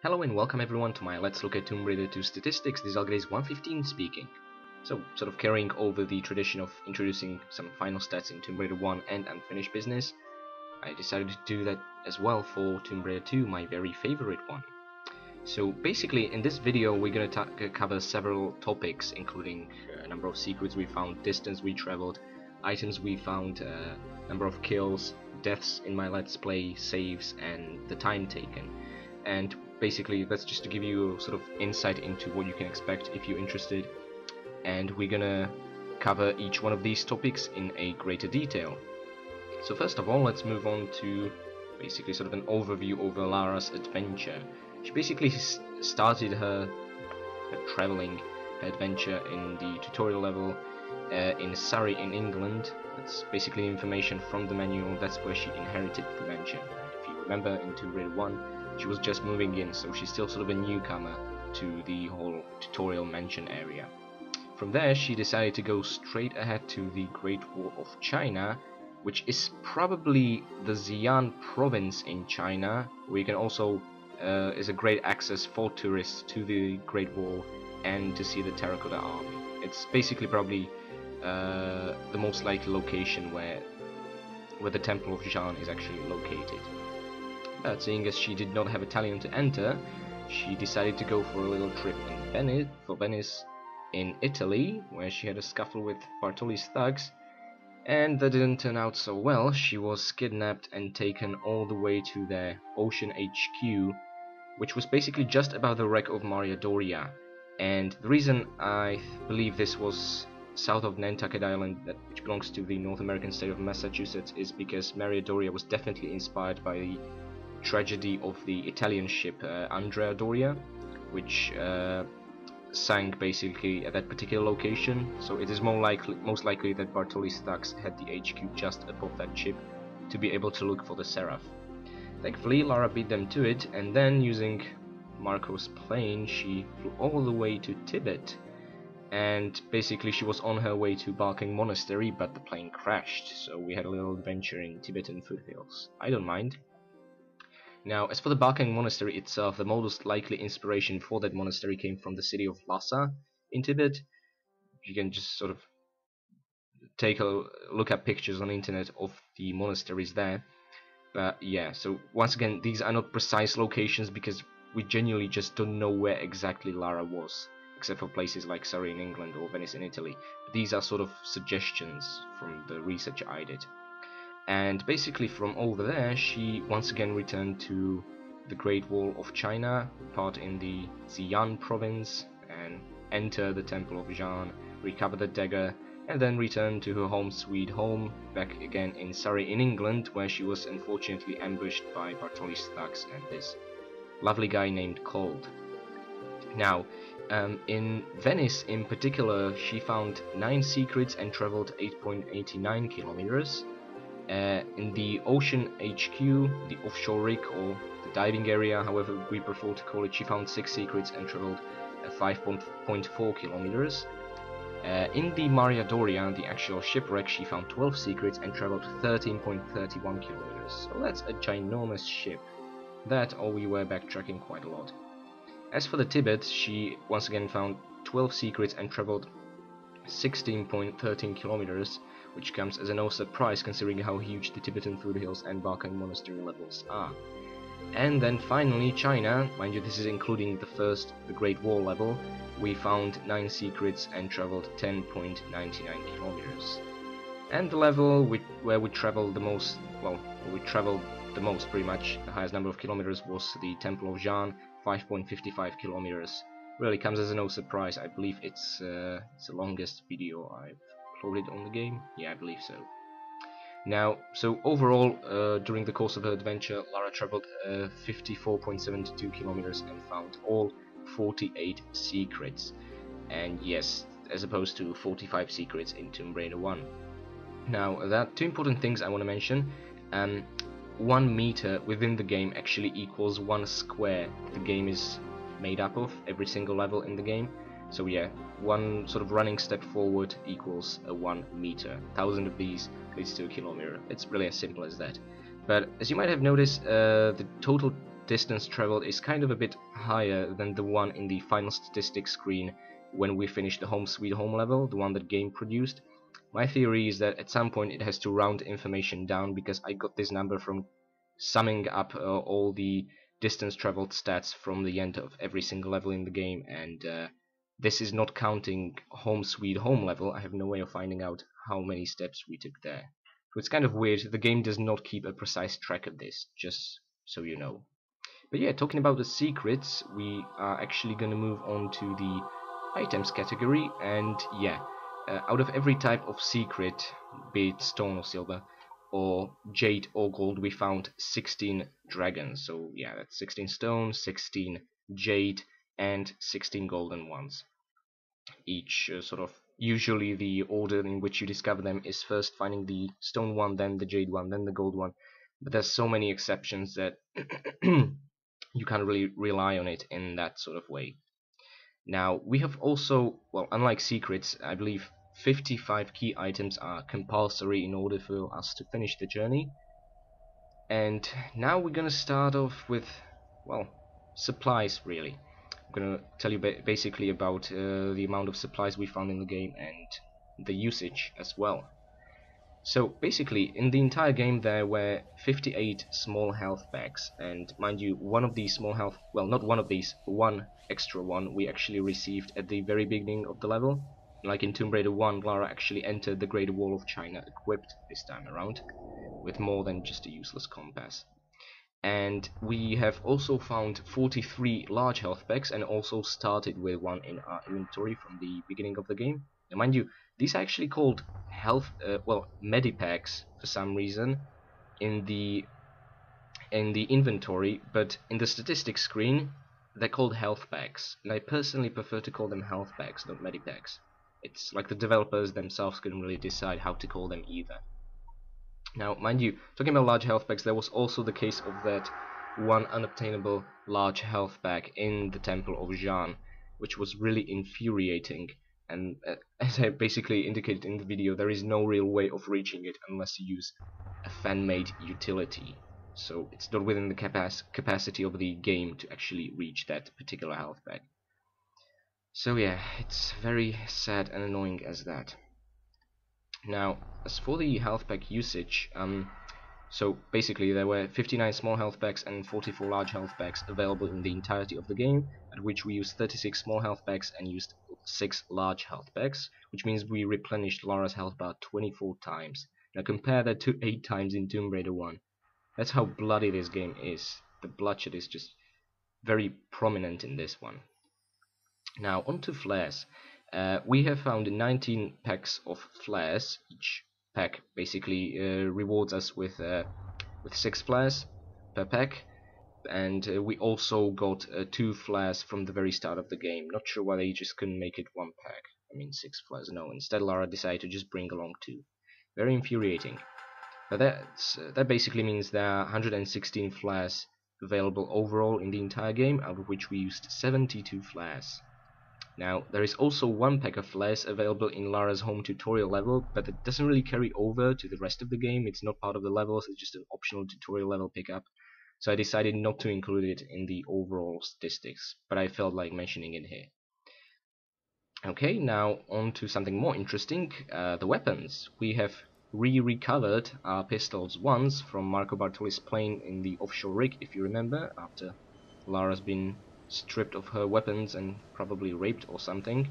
Hello and welcome everyone to my Let's Look at Tomb Raider 2 statistics. This is Algades 115 speaking. So, sort of carrying over the tradition of introducing some final stats in Tomb Raider 1 and Unfinished Business, I decided to do that as well for Tomb Raider 2, my very favorite one. So basically in this video we're going to cover several topics, including a number of secrets we found, distance we traveled, items we found, number of kills, deaths in my Let's Play, saves, and the time taken. And basically that's just to give you sort of insight into what you can expect if you're interested, and we're gonna cover each one of these topics in a greater detail. So first of all, let's move on to basically sort of an overview over Lara's adventure. She basically started her traveling adventure in the tutorial level in Surrey in England. That's basically information from the manual. That's where she inherited the mansion. If you remember, in Tomb Raider 1 she was just moving in, so she's still sort of a newcomer to the whole tutorial mansion area. From there she decided to go straight ahead to the Great Wall of China, which is probably the Xi'an province in China, where you can also is a great access for tourists to the Great Wall and to see the Terracotta Army. It's basically probably the most likely location where the Temple of Xi'an is actually located. But seeing as she did not have a talent to enter, she decided to go for a little trip in Venice in Italy, where she had a scuffle with Bartoli's thugs, and that didn't turn out so well. She was kidnapped and taken all the way to their Ocean HQ, which was basically just above the wreck of Maria Doria. And the reason I believe this was south of Nantucket Island, which belongs to the North American state of Massachusetts, is because Maria Doria was definitely inspired by the tragedy of the Italian ship Andrea Doria, which sank basically at that particular location. So it is most likely that Bartoli's thugs had the HQ just above that ship to be able to look for the Seraph. Thankfully Lara beat them to it, and then using Marco's plane she flew all the way to Tibet, and basically she was on her way to Barking Monastery, but the plane crashed, so we had a little adventure in Tibetan foothills. I don't mind. Now, as for the Barking Monastery itself, the most likely inspiration for that monastery came from the city of Lhasa in Tibet. You can just sort of take a look at pictures on the internet of the monasteries there. But yeah, so once again, these are not precise locations because we genuinely just don't know where exactly Lara was, except for places like Surrey in England or Venice in Italy. But these are sort of suggestions from the research I did. And basically from over there she once again returned to the Great Wall of China, part in the Xi'an province, and enter the Temple of Xi'an, recover the dagger, and then return to her home sweet home, back again in Surrey in England, where she was unfortunately ambushed by Bartoli's thugs and this lovely guy named Cold. Now, in Venice in particular, she found 9 secrets and traveled 8.89 kilometers. In the Ocean HQ, the offshore rig, or the diving area, however we prefer to call it, she found 6 secrets and traveled 5.4 kilometers. In the Maria Doria, the actual shipwreck, she found 12 secrets and traveled 13.31 kilometers. So that's a ginormous ship. That, or we were backtracking quite a lot. As for the Tibet, she once again found 12 secrets and traveled 16.13 kilometers, which comes as no surprise considering how huge the Tibetan foothills and Barking Monastery levels are. And then finally China, mind you this is including the Great Wall level, we found 9 secrets and traveled 10.99 kilometers. And the level where we traveled the most, pretty much, the highest number of kilometers, was the Temple of Xi'an, 5.55 kilometers. Really comes as no surprise. I believe it's the longest video I've uploaded on the game. Yeah, I believe so. Now, so overall, during the course of her adventure, Lara traveled 54.72 kilometers and found all 48 secrets. And yes, as opposed to 45 secrets in Tomb Raider 1. Now, there are 2 important things I want to mention. 1 meter within the game actually equals 1 square the game is made up of, every single level in the game. So yeah, 1 sort of running step forward equals a 1 meter. 1,000 of these leads to a kilometer. It's really as simple as that. But as you might have noticed, the total distance traveled is kind of a bit higher than the one in the final statistics screen when we finish the Home Sweet Home level, the one that game produced. My theory is that at some point it has to round information down, because I got this number from summing up all the distance traveled stats from the end of every single level in the game, and this is not counting Home Sweet Home level. I have no way of finding out how many steps we took there. So it's kind of weird. The game does not keep a precise track of this, just so you know. But yeah, talking about the secrets, we are actually gonna move on to the items category, and yeah, out of every type of secret, be it stone or silver, or jade or gold, we found 16 dragons. So yeah, that's 16 stone, 16 jade, and 16 golden ones. Each sort of, usually the order in which you discover them is first finding the stone one, then the jade one, then the gold one. But there's so many exceptions that you can't really rely on it in that sort of way. Now, we have also, well, unlike secrets, I believe 55 key items are compulsory in order for us to finish the journey. And now we're gonna start off with, well, supplies, really. I'm gonna tell you basically about the amount of supplies we found in the game and the usage as well. So basically, in the entire game there were 58 small health packs, and mind you, one of these small health, well, not one of these, one extra one we actually received at the very beginning of the level. Like in Tomb Raider 1, Lara actually entered the Great Wall of China equipped this time around, with more than just a useless compass. And we have also found 43 large health packs, and also started with one in our inventory from the beginning of the game. Now mind you, these are actually called health, medipacks for some reason in the inventory, but in the statistics screen they're called health packs, and I personally prefer to call them health packs, not medipacks. It's like the developers themselves couldn't really decide how to call them either. Now, mind you, talking about large health packs, there was also the case of that one unobtainable large health pack in the Temple of Jeanne, which was really infuriating. And as I basically indicated in the video, there is no real way of reaching it unless you use a fan-made utility. So it's not within the capacity of the game to actually reach that particular health pack. So yeah, it's very sad and annoying as that. Now, as for the health pack usage, so basically there were 59 small health packs and 44 large health packs available in the entirety of the game, at which we used 36 small health packs and used 6 large health packs, which means we replenished Lara's health bar 24 times. Now compare that to 8 times in Tomb Raider 1. That's how bloody this game is. The bloodshed is just very prominent in this one. Now onto flares. We have found 19 packs of flares. Each pack basically rewards us with 6 flares per pack, and we also got 2 flares from the very start of the game. Not sure why they just couldn't make it 1 pack. I mean 6 flares, no. Instead Lara decided to just bring along 2. Very infuriating. But that basically means there are 116 flares available overall in the entire game, out of which we used 72 flares. Now, there is also 1 pack of flares available in Lara's home tutorial level, but it doesn't really carry over to the rest of the game. It's not part of the levels, it's just an optional tutorial level pickup. So I decided not to include it in the overall statistics, but I felt like mentioning it here. Okay, now on to something more interesting, the weapons. We have recovered our pistols once from Marco Bartoli's plane in the offshore rig, if you remember, after Lara's been stripped of her weapons and probably raped or something.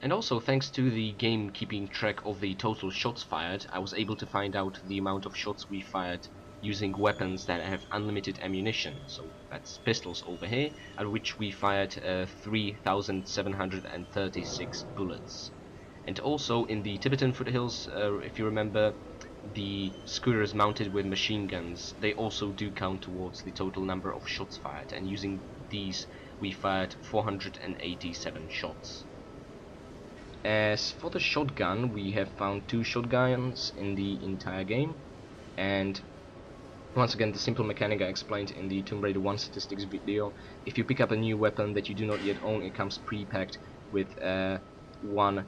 And also, thanks to the game keeping track of the total shots fired, I was able to find out the amount of shots we fired using weapons that have unlimited ammunition. So that's pistols over here, at which we fired 3,736 bullets. And also in the Tibetan foothills, if you remember, the scooters mounted with machine guns, they also do count towards the total number of shots fired, and using these we fired 487 shots. As for the shotgun, we have found 2 shotguns in the entire game, and once again the simple mechanic I explained in the Tomb Raider 1 statistics video. If you pick up a new weapon that you do not yet own, it comes pre-packed with 1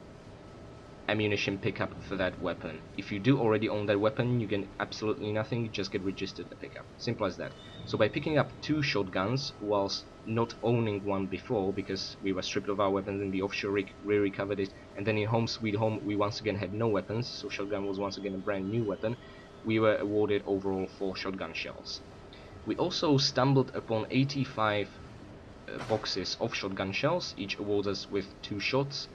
ammunition pickup for that weapon. If you do already own that weapon, you get absolutely nothing, just get registered a pickup. Simple as that. So by picking up 2 shotguns whilst not owning one before, because we were stripped of our weapons in the offshore rig, we recovered it, and then in Home Sweet Home we once again had no weapons, so shotgun was once again a brand new weapon, we were awarded overall 4 shotgun shells. We also stumbled upon 85 boxes of shotgun shells, each awards us with 2 shots,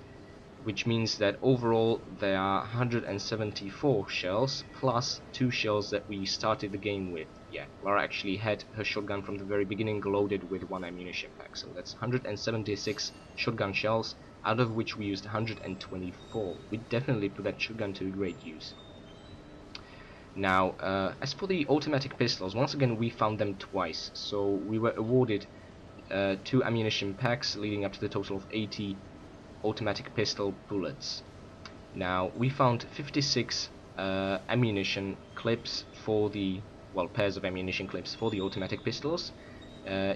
which means that overall there are 174 shells plus 2 shells that we started the game with. Yeah, Lara actually had her shotgun from the very beginning loaded with 1 ammunition pack, so that's 176 shotgun shells, out of which we used 124. We definitely put that shotgun to great use. Now, as for the automatic pistols, once again we found them twice, so we were awarded 2 ammunition packs, leading up to the total of 80 automatic pistol bullets. Now, we found 56 ammunition clips for the, well, pairs of ammunition clips for the automatic pistols.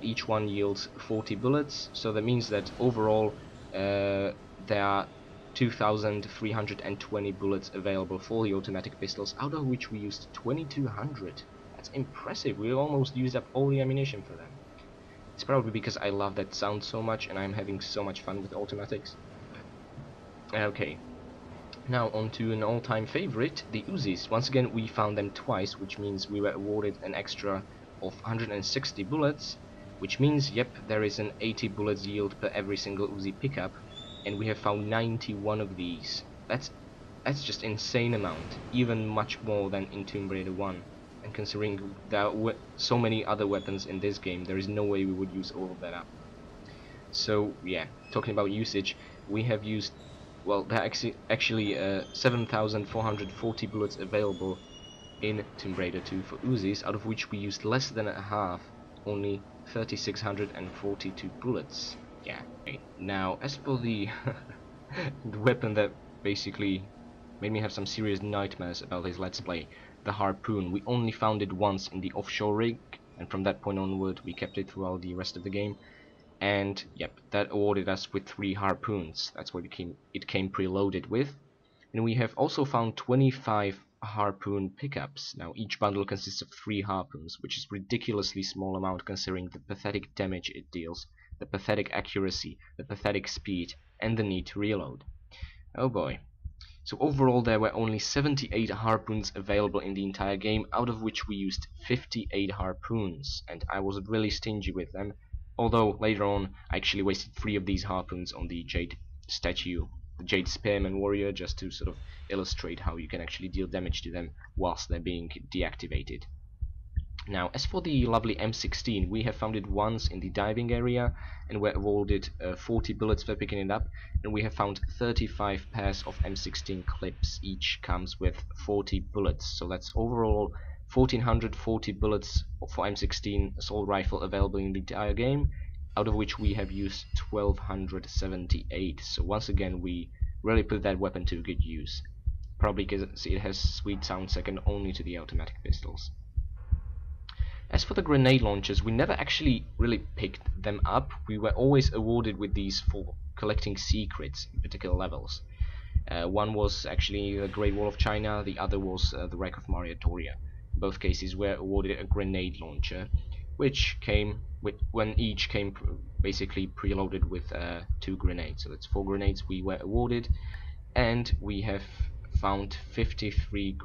Each one yields 40 bullets, so that means that overall there are 2,320 bullets available for the automatic pistols, out of which we used 2,200. That's impressive. We almost used up all the ammunition for them. It's probably because I love that sound so much and I'm having so much fun with automatics. Okay, now on to an all-time favorite, the Uzis. Once again we found them twice, which means we were awarded an extra of 160 bullets, which means, yep, there is an 80 bullets yield per every single Uzi pickup, and we have found 91 of these. That's just insane amount, even much more than in Tomb Raider 1. And considering there are so many other weapons in this game, there is no way we would use all of that up. So yeah, talking about usage, we have used, well, there are actually 7,440 bullets available in Tomb Raider 2 for Uzis, out of which we used less than a half, only 3,642 bullets. Yeah. Okay. Now, as for the, the weapon that basically made me have some serious nightmares about this Let's Play, the harpoon. We only found it once in the offshore rig, and from that point onward we kept it throughout the rest of the game. And yep, that awarded us with 3 harpoons. That's what it came preloaded with. And we have also found 25 harpoon pickups. Now each bundle consists of 3 harpoons, which is ridiculously small amount considering the pathetic damage it deals, the pathetic accuracy, the pathetic speed, and the need to reload. Oh boy. So overall there were only 78 harpoons available in the entire game, out of which we used 58 harpoons, and I was really stingy with them, although later on I actually wasted 3 of these harpoons on the Jade statue, the Jade Spearman Warrior, just to sort of illustrate how you can actually deal damage to them whilst they're being deactivated. Now, as for the lovely M16, we have found it once in the diving area, and were awarded 40 bullets for picking it up, and we have found 35 pairs of M16 clips, each comes with 40 bullets, so that's overall 1,440 bullets for M16 assault rifle available in the entire game, out of which we have used 1,278, so once again we really put that weapon to good use, probably because it has sweet sound second only to the automatic pistols. As for the grenade launchers, we never actually really picked them up. We were always awarded with these for collecting secrets in particular levels. One was actually the Great Wall of China, the other was the Wreck of Mariatoria. In both cases we were awarded a grenade launcher, which came with, when each came basically preloaded with 2 grenades. So that's 4 grenades we were awarded, and we have found 53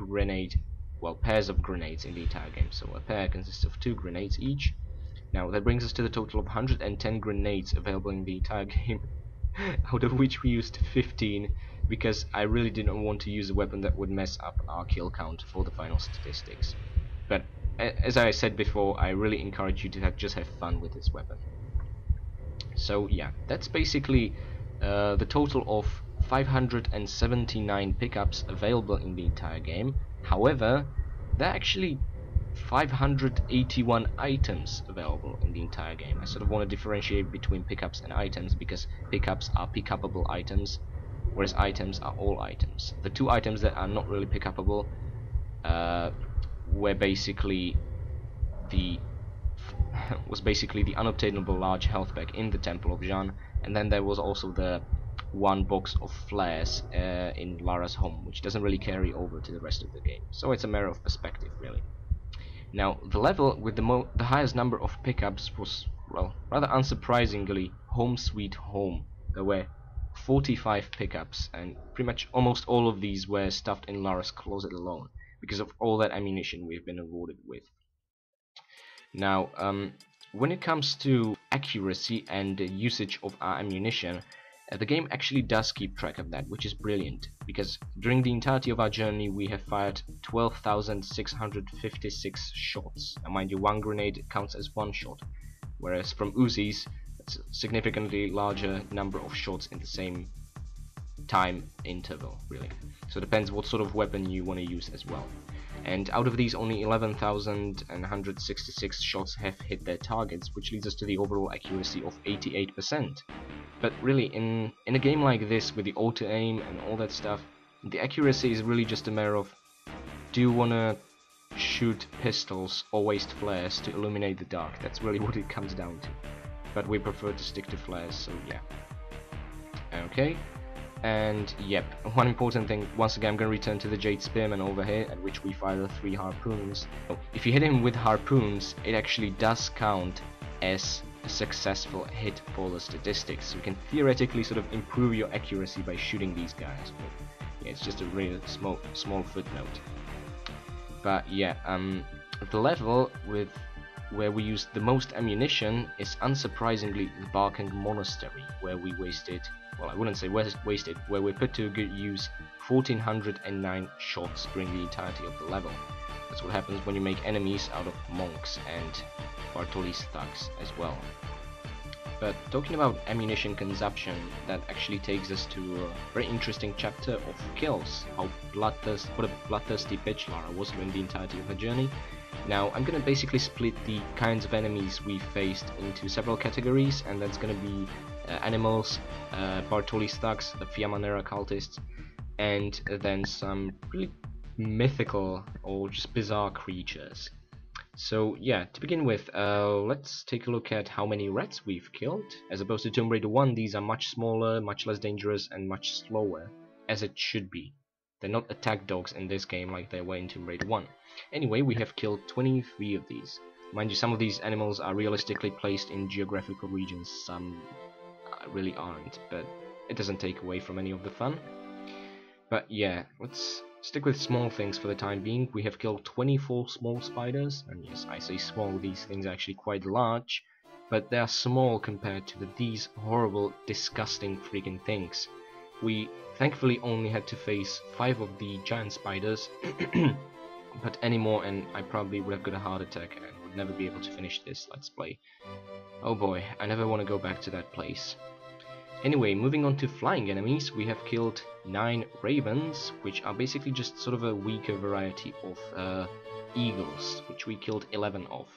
pairs of grenades in the entire game. So a pair consists of 2 grenades each. Now that brings us to the total of 110 grenades available in the entire game, out of which we used 15 because I really didn't want to use a weapon that would mess up our kill count for the final statistics. But as I said before, I really encourage you to just have fun with this weapon. So yeah, that's basically the total of 579 pickups available in the entire game. However, there are actually 581 items available in the entire game. I sort of want to differentiate between pickups and items, because pickups are pick-upable items, whereas items are all items. The 2 items that are not really pick-upable were basically the unobtainable large health pack in the Temple of Jeanne, and then there was also the one box of flares in Lara's home, which doesn't really carry over to the rest of the game. So it's a matter of perspective, really. Now, the level with the highest number of pickups was, well, rather unsurprisingly, Home Sweet Home. There were 45 pickups, and pretty much almost all of these were stuffed in Lara's closet alone, because of all that ammunition we've been awarded with. Now, when it comes to accuracy and usage of our ammunition, the game actually does keep track of that, which is brilliant, because during the entirety of our journey we have fired 12,656 shots. And mind you, one grenade counts as one shot, whereas from Uzis, it's a significantly larger number of shots in the same time interval, really. So it depends what sort of weapon you want to use as well. And out of these, only 11,166 shots have hit their targets, which leads us to the overall accuracy of 88%. But really, in a game like this, with the auto-aim and all that stuff, the accuracy is really just a matter of, do you want to shoot pistols or waste flares to illuminate the dark? That's really what it comes down to. But we prefer to stick to flares, so yeah. Okay. And yep, one important thing, once again I'm going to return to the Jade Spearman over here, at which we fire the 3 harpoons. So if you hit him with harpoons, it actually does count as a successful hit for the statistics. So you can theoretically sort of improve your accuracy by shooting these guys. But yeah, it's just a really small footnote. But yeah, the level with where we used the most ammunition is unsurprisingly the Barking Monastery, where we wasted, well, I wouldn't say wasted, where we put to good use 1,409 shots during the entirety of the level. That's what happens when you make enemies out of monks and Bartoli's thugs as well. But talking about ammunition consumption, that actually takes us to a very interesting chapter of kills, what a bloodthirsty bitch Lara was during the entirety of her journey. Now, I'm gonna basically split the kinds of enemies we faced into several categories, and that's gonna be animals, Bartoli's thugs, the Fiammanera cultists, and then some really mythical or just bizarre creatures. So yeah, to begin with, let's take a look at how many rats we've killed. As opposed to Tomb Raider 1, these are much smaller, much less dangerous, and much slower, as it should be. They're not attack dogs in this game like they were in Tomb Raider 1. Anyway, we have killed 23 of these. Mind you, some of these animals are realistically placed in geographical regions, some really aren't, but it doesn't take away from any of the fun. But yeah, let's stick with small things for the time being. We have killed 24 small spiders, and yes, I say small, these things are actually quite large, but they are small compared to these horrible, disgusting freaking things. We thankfully only had to face 5 of the giant spiders, but any more and I probably would have got a heart attack and would never be able to finish this Let's Play. Oh boy, I never want to go back to that place. Anyway, moving on to flying enemies, we have killed 9 ravens, which are basically just sort of a weaker variety of eagles, which we killed 11 of.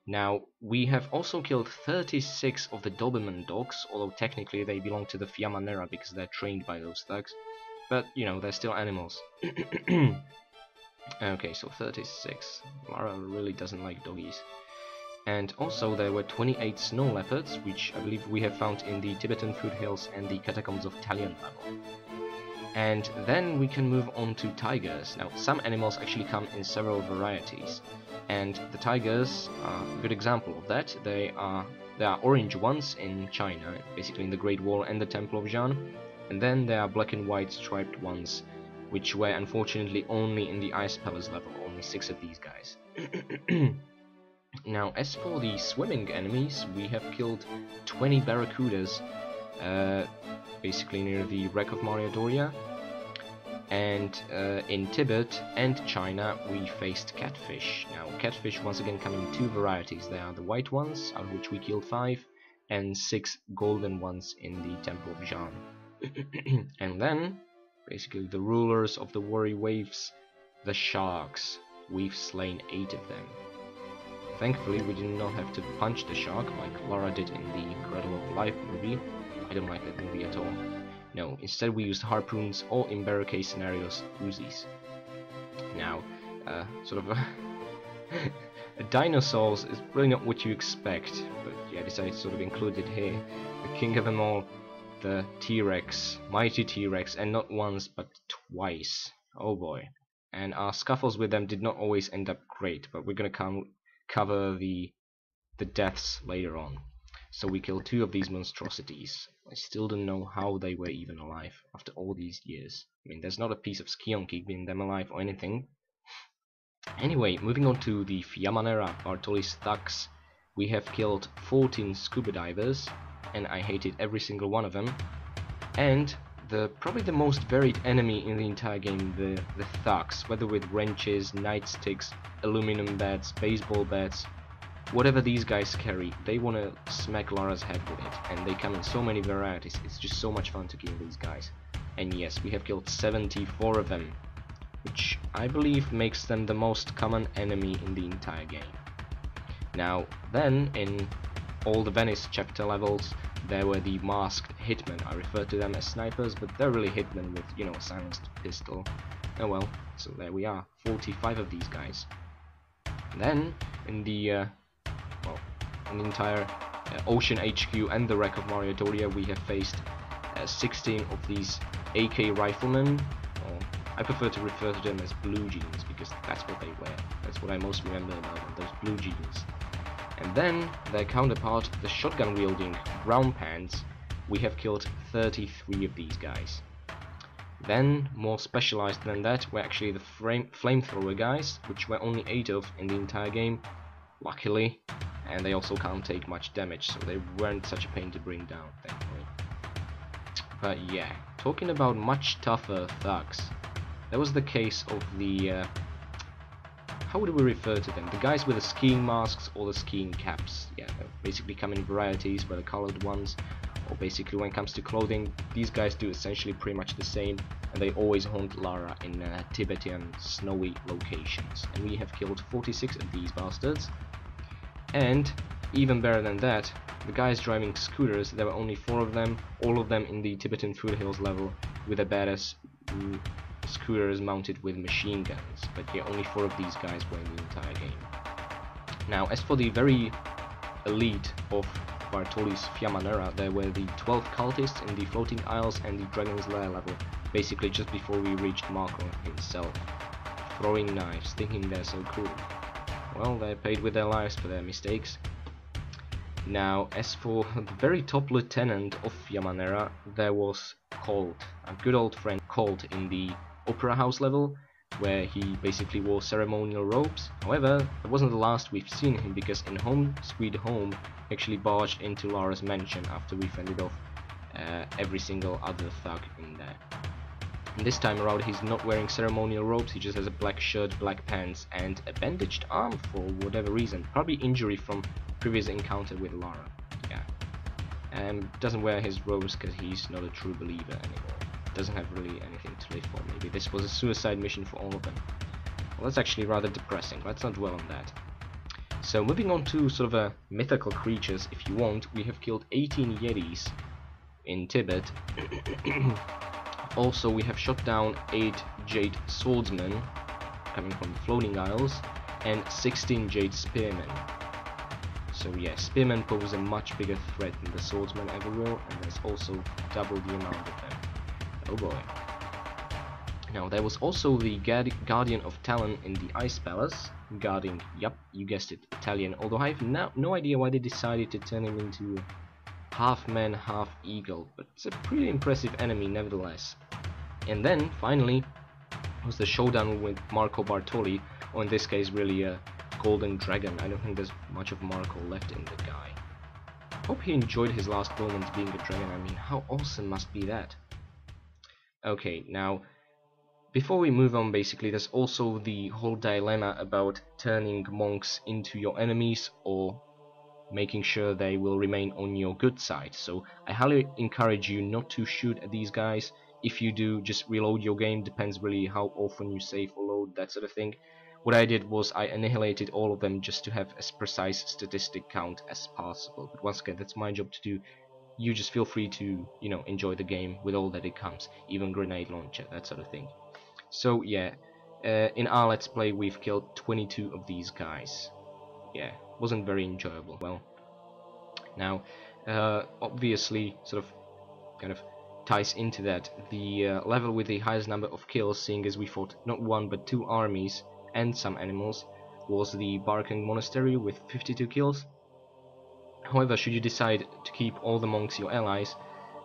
Now, we have also killed 36 of the Doberman dogs, although technically they belong to the Fiammanera because they're trained by those thugs. But, you know, they're still animals. Okay, so 36. Lara really doesn't like doggies. And also there were 28 snow leopards, which I believe we have found in the Tibetan foothills and the catacombs of Talion level. And then we can move on to tigers. Now, some animals actually come in several varieties, and the tigers are a good example of that. There are orange ones in China, basically in the Great Wall and the Temple of Jeanne, and then there are black and white striped ones, which were unfortunately only in the Ice Palace level, only 6 of these guys. Now, as for the swimming enemies, we have killed 20 barracudas, basically near the wreck of Maria Doria, and in Tibet and China we faced catfish. Now, catfish once again come in 2 varieties. There are the white ones, out of which we killed 5, and 6 golden ones in the Temple of Jeanne. And then, basically the rulers of the worry waves, the sharks. We've slain 8 of them. Thankfully, we did not have to punch the shark like Lara did in the Cradle of Life movie. I don't like that movie at all. No, instead we used harpoons, or in better case scenarios, Uzis. Now, sort of a dinosaurs is really not what you expect, but yeah, I decided to sort of include it here. The king of them all, the T-Rex, mighty T-Rex, and not once but twice. Oh boy. And our scuffles with them did not always end up great, but we're gonna cover the deaths later on. So we killed 2 of these monstrosities. I still don't know how they were even alive after all these years. I mean, there's not a piece of skin keeping them alive or anything. Anyway, moving on to the Fiamanera Bartoli's thugs. We have killed 14 scuba divers, and I hated every single one of them. And probably the most varied enemy in the entire game, the thugs, whether with wrenches, nightsticks, aluminum bats, baseball bats, whatever these guys carry, they want to smack Lara's head with it, and they come in so many varieties. It's just so much fun to kill these guys. And yes, we have killed 74 of them, which I believe makes them the most common enemy in the entire game. Now then, in all the Venice chapter levels, there were the masked hitmen. I refer to them as snipers, but they're really hitmen with, you know, a silenced pistol. Oh well, so there we are, 45 of these guys. And then, in the entire Ocean HQ and the wreck of Mariatoria, we have faced 16 of these AK riflemen. Or I prefer to refer to them as blue jeans, because that's what they wear. That's what I most remember about them, those blue jeans. And then, their counterpart, the shotgun-wielding brown pants, we have killed 33 of these guys. Then, more specialized than that, were actually the flamethrower guys, which were only 8 of in the entire game, luckily, and they also can't take much damage, so they weren't such a pain to bring down, thankfully. But yeah, talking about much tougher thugs, that was the case of the how would we refer to them? The guys with the skiing masks or the skiing caps. Yeah, they basically come in varieties, whether colored ones, or basically when it comes to clothing, these guys do essentially pretty much the same, and they always haunt Lara in Tibetan snowy locations. And we have killed 46 of these bastards. And even better than that, the guys driving scooters, there were only 4 of them, all of them in the Tibetan foothills level, with a badass scooters mounted with machine guns, but yeah, only 4 of these guys were in the entire game. Now, as for the very elite of Bartoli's Fiamanera, there were the 12 cultists in the Floating Isles and the Dragon's Lair level, basically just before we reached Marco himself, throwing knives, thinking they're so cool. Well, they're paid with their lives for their mistakes. Now, as for the very top lieutenant of Fiamanera, there was Colt, a good old friend Colt in the Opera House level, where he basically wore ceremonial robes. However, that wasn't the last we've seen him, because in Home Sweet Home, he actually barged into Lara's mansion after we fended off every single other thug in there. And this time around, he's not wearing ceremonial robes, he just has a black shirt, black pants, and a bandaged arm for whatever reason. Probably injury from previous encounter with Lara. Yeah. And doesn't wear his robes because he's not a true believer anymore. Doesn't have really anything to live for. Maybe this was a suicide mission for all of them. Well, that's actually rather depressing. Let's not dwell on that. So moving on to sort of mythical creatures, if you want, we have killed 18 Yetis in Tibet. Also, we have shot down 8 Jade Swordsmen coming from the Floating Isles and 16 Jade Spearmen. So yeah, Spearmen pose a much bigger threat than the Swordsmen ever will, and there's also double the amount of them. Oh boy. Now, there was also the Guardian of Talon in the Ice Palace, guarding, yup, you guessed it, Italian, although I have no idea why they decided to turn him into half man, half eagle, but it's a pretty impressive enemy nevertheless. And then, finally, was the showdown with Marco Bartoli, or in this case really a golden dragon. I don't think there's much of Marco left in the guy. Hope he enjoyed his last moments being a dragon. I mean, how awesome must be that? Okay, now, before we move on, basically, there's also the whole dilemma about turning monks into your enemies or making sure they will remain on your good side. So I highly encourage you not to shoot at these guys. If you do, just reload your game. Depends really how often you save or load, that sort of thing. What I did was I annihilated all of them just to have as precise statistic count as possible. But once again, that's my job to do. You just feel free to, you know, enjoy the game with all that it comes, even grenade launcher, that sort of thing. So yeah, in our let's play we've killed 22 of these guys. Yeah, wasn't very enjoyable. Well, now, obviously, sort of kind of ties into that. The level with the highest number of kills, seeing as we fought not one but two armies and some animals, was the Barking Monastery with 52 kills. However, should you decide to keep all the monks your allies,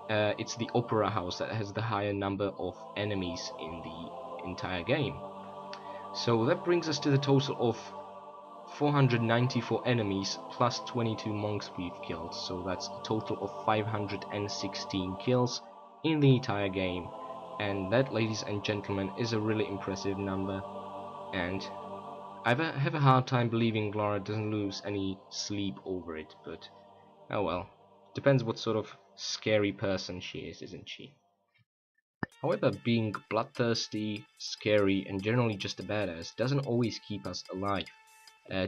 it's the Opera House that has the higher number of enemies in the entire game. So that brings us to the total of 494 enemies plus 22 monks we've killed, so that's a total of 516 kills in the entire game, and that, ladies and gentlemen, is a really impressive number, and I have a hard time believing Lara doesn't lose any sleep over it, but oh well, depends what sort of scary person she is, isn't she? However, being bloodthirsty, scary, and generally just a badass doesn't always keep us alive.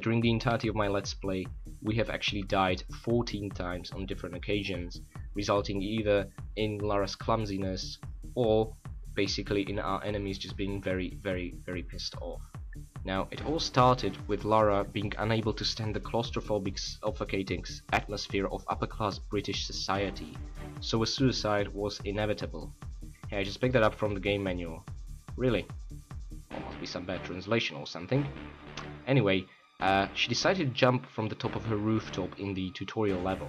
During the entirety of my Let's Play, we have actually died 14 times on different occasions, resulting either in Lara's clumsiness or basically in our enemies just being very, very, very pissed off. Now, it all started with Lara being unable to stand the claustrophobic, suffocating atmosphere of upper-class British society, so a suicide was inevitable. Hey, I just picked that up from the game manual. Really? Or must be some bad translation or something. Anyway, she decided to jump from the top of her rooftop in the tutorial level.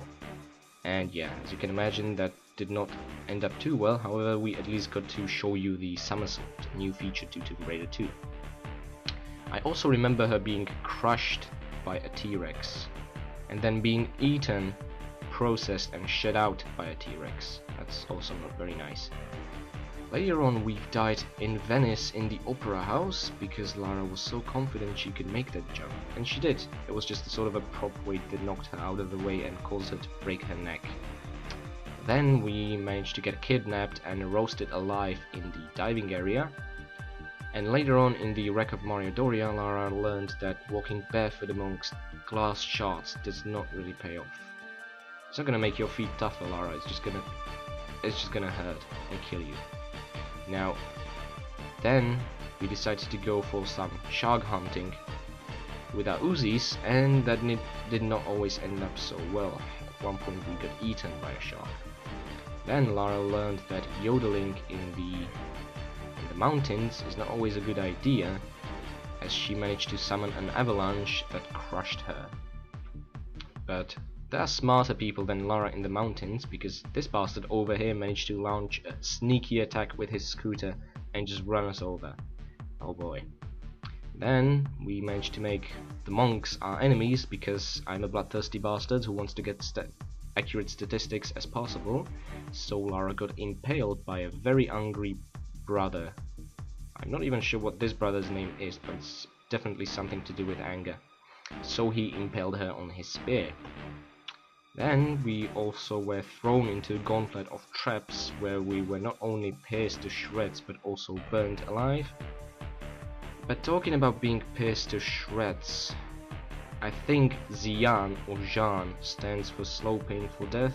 And yeah, as you can imagine, that did not end up too well. However, we at least got to show you the somersault, a new feature to Tomb Raider 2. I also remember her being crushed by a T-Rex, and then being eaten, processed and shed out by a T-Rex. That's also not very nice. Later on, we've died in Venice in the Opera House because Lara was so confident she could make that jump, and she did. It was just a sort of a prop weight that knocked her out of the way and caused her to break her neck. Then we managed to get kidnapped and roasted alive in the diving area. And later on in the Wreck of Mario Doria, Lara learned that walking barefoot amongst glass shards does not really pay off. It's not gonna make your feet tougher, Lara. It's just gonna hurt and kill you. Now, then we decided to go for some shark hunting with our Uzis, and that did not always end up so well. At one point we got eaten by a shark. Then Lara learned that yodeling in the mountains is not always a good idea, as she managed to summon an avalanche that crushed her. But there are smarter people than Lara in the mountains, because this bastard over here managed to launch a sneaky attack with his scooter and just run us over. Oh boy. Then we managed to make the monks our enemies, because I'm a bloodthirsty bastard who wants to get accurate statistics as possible. So Lara got impaled by a very angry brother. I'm not even sure what this brother's name is, but it's definitely something to do with anger. So he impaled her on his spear. Then we also were thrown into a gauntlet of traps where we were not only pierced to shreds but also burned alive. But talking about being pierced to shreds, I think Xian or Jean stands for slow painful death,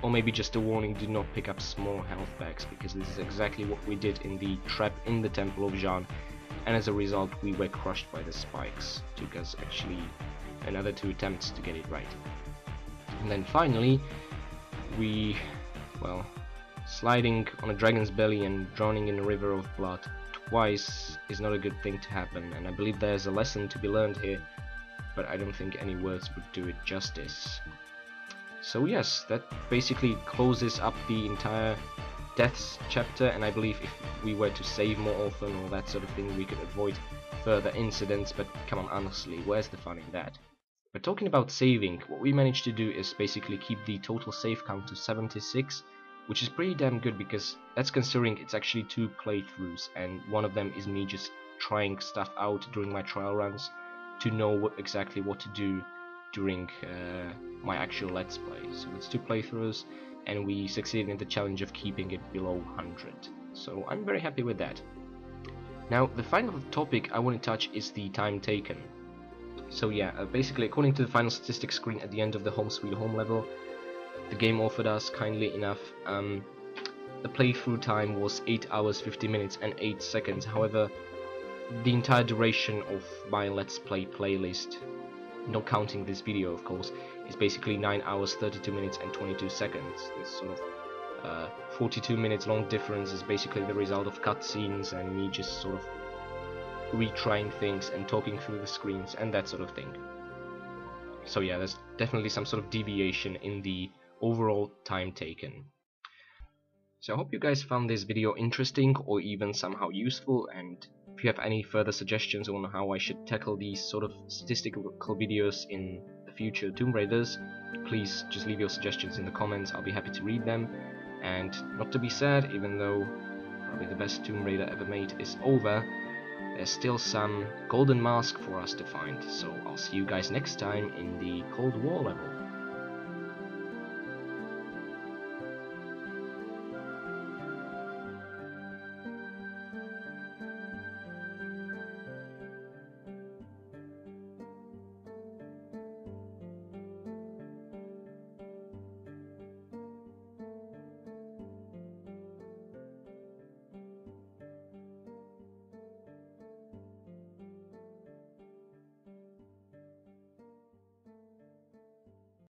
or maybe just a warning, do not pick up small health packs, because this is exactly what we did in the trap in the Temple of Jean, and as a result we were crushed by the spikes. Took us actually another 2 attempts to get it right. And then finally, sliding on a dragon's belly and drowning in a river of blood twice is not a good thing to happen, and I believe there's a lesson to be learned here, but I don't think any words would do it justice. So yes, that basically closes up the entire deaths chapter, and I believe if we were to save more often or that sort of thing, we could avoid further incidents, but come on, honestly, where's the fun in that? But talking about saving, what we managed to do is basically keep the total save count to 76, which is pretty damn good, because that's considering it's actually 2 playthroughs, and one of them is me just trying stuff out during my trial runs to know exactly what to do during my actual Let's Play. So it's 2 playthroughs, and we succeeded in the challenge of keeping it below 100. So I'm very happy with that. Now, the final topic I want to touch is the time taken. So yeah, basically according to the final statistics screen at the end of the Home Sweet Home level, the game offered us, kindly enough, the playthrough time was 8 hours 50 minutes and 8 seconds. However, the entire duration of my Let's Play playlist, not counting this video of course, is basically 9 hours 32 minutes and 22 seconds. This sort of 42 minutes long difference is basically the result of cutscenes and me just sort of retrying things and talking through the screens and that sort of thing. So yeah, there's definitely some sort of deviation in the overall time taken. So I hope you guys found this video interesting or even somehow useful, and if you have any further suggestions on how I should tackle these sort of statistical videos in the future Tomb Raiders, please just leave your suggestions in the comments. I'll be happy to read them. And not to be sad, even though probably the best Tomb Raider ever made is over, there's still some golden mask for us to find. So I'll see you guys next time in the Cold War level.